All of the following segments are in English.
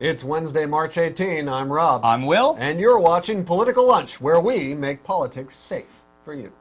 It's Wednesday, March 18. I'm Rob. I'm Will. And you're watching Political Lunch, where we make politics safe for you.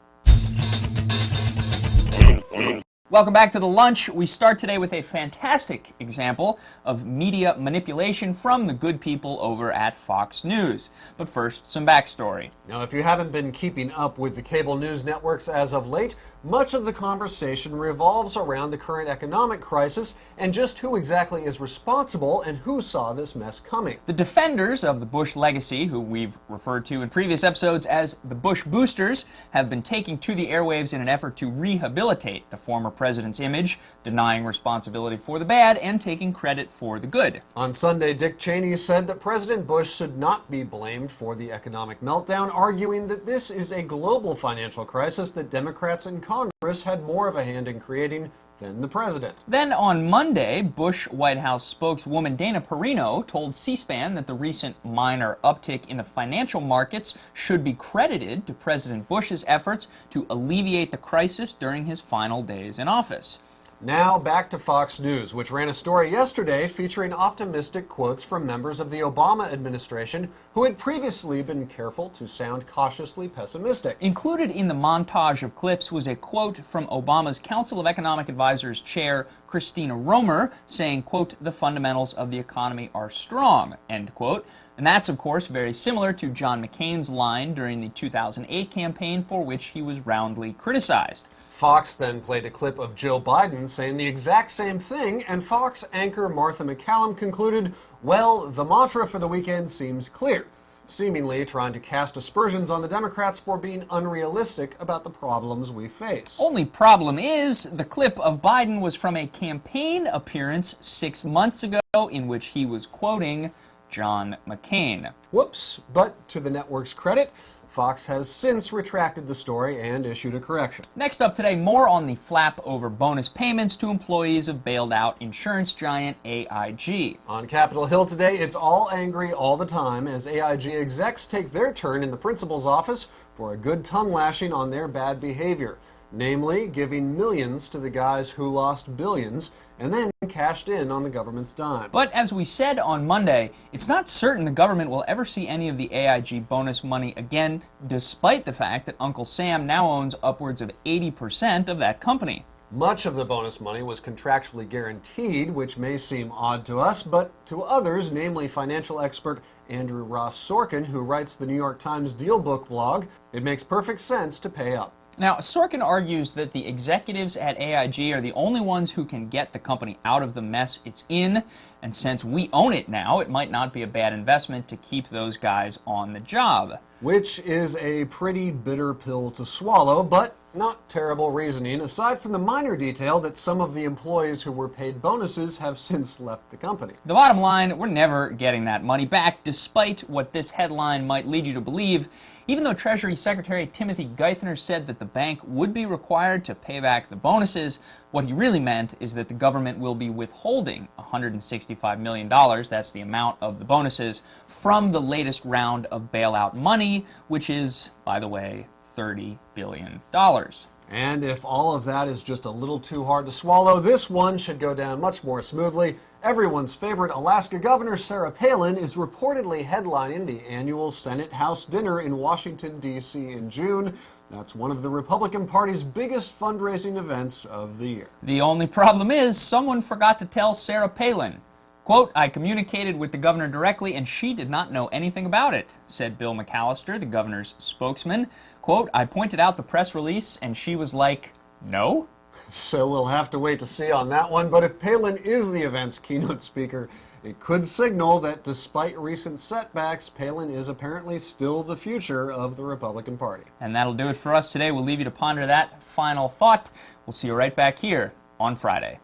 Welcome back to The Lunch. We start today with a fantastic example of media manipulation from the good people over at Fox News. But first, some backstory. Now, if you haven't been keeping up with the cable news networks as of late, much of the conversation revolves around the current economic crisis and just who exactly is responsible and who saw this mess coming. The defenders of the Bush legacy, who we've referred to in previous episodes as the Bush boosters, have been taking to the airwaves in an effort to rehabilitate the former president's image, denying responsibility for the bad and taking credit for the good. On Sunday, Dick Cheney said that President Bush should not be blamed for the economic meltdown, arguing that this is a global financial crisis that Democrats in Congress had more of a hand in creating than the president. Then on Monday, Bush White House spokeswoman Dana Perino told C-SPAN that the recent minor uptick in the financial markets should be credited to President Bush's efforts to alleviate the crisis during his final days in office. Now back to Fox News, which ran a story yesterday featuring optimistic quotes from members of the Obama administration who had previously been careful to sound cautiously pessimistic. Included in the montage of clips was a quote from Obama's Council of Economic Advisors chair, Christina Romer, saying, quote, "The fundamentals of the economy are strong," end quote. And that's, of course, very similar to John McCain's line during the 2008 campaign, for which he was roundly criticized. Fox then played a clip of Joe Biden saying the exact same thing, and Fox anchor Martha McCallum concluded, well, the mantra for the weekend seems clear, seemingly trying to cast aspersions on the Democrats for being unrealistic about the problems we face. Only problem is, the clip of Biden was from a campaign appearance 6 months ago in which he was quoting John McCain. Whoops, but to the network's credit, Fox has since retracted the story and issued a correction. Next up today, more on the flap over bonus payments to employees of bailed-out insurance giant AIG. On Capitol Hill today, it's all angry all the time as AIG execs take their turn in the principal's office for a good tongue lashing on their bad behavior, namely giving millions to the guys who lost billions and then cashed in on the government's dime. But as we said on Monday, it's not certain the government will ever see any of the AIG bonus money again, despite the fact that Uncle Sam now owns upwards of 80% of that company. Much of the bonus money was contractually guaranteed, which may seem odd to us, but to others, namely financial expert Andrew Ross Sorkin, who writes the New York Times Deal Book blog, it makes perfect sense to pay up. Now, Sorkin argues that the executives at AIG are the only ones who can get the company out of the mess it's in, and since we own it now, it might not be a bad investment to keep those guys on the job. Which is a pretty bitter pill to swallow, but not terrible reasoning, aside from the minor detail that some of the employees who were paid bonuses have since left the company. The bottom line, we're never getting that money back, despite what this headline might lead you to believe. Even though Treasury Secretary Timothy Geithner said that the bank would be required to pay back the bonuses, what he really meant is that the government will be withholding $165 million, that's the amount of the bonuses, from the latest round of bailout money, which is, by the way, $30 billion. And if all of that is just a little too hard to swallow, this one should go down much more smoothly. Everyone's favorite Alaska Governor Sarah Palin is reportedly headlining the annual Senate-House dinner in Washington, D.C. in June. That's one of the Republican Party's biggest fundraising events of the year. The only problem is someone forgot to tell Sarah Palin. Quote, "I communicated with the governor directly and she did not know anything about it," said Bill McAllister, the governor's spokesman. Quote, "I pointed out the press release and she was like, no?" So we'll have to wait to see on that one, but if Palin is the event's keynote speaker, it could signal that despite recent setbacks, Palin is apparently still the future of the Republican Party. And that'll do it for us today. We'll leave you to ponder that final thought. We'll see you right back here on Friday.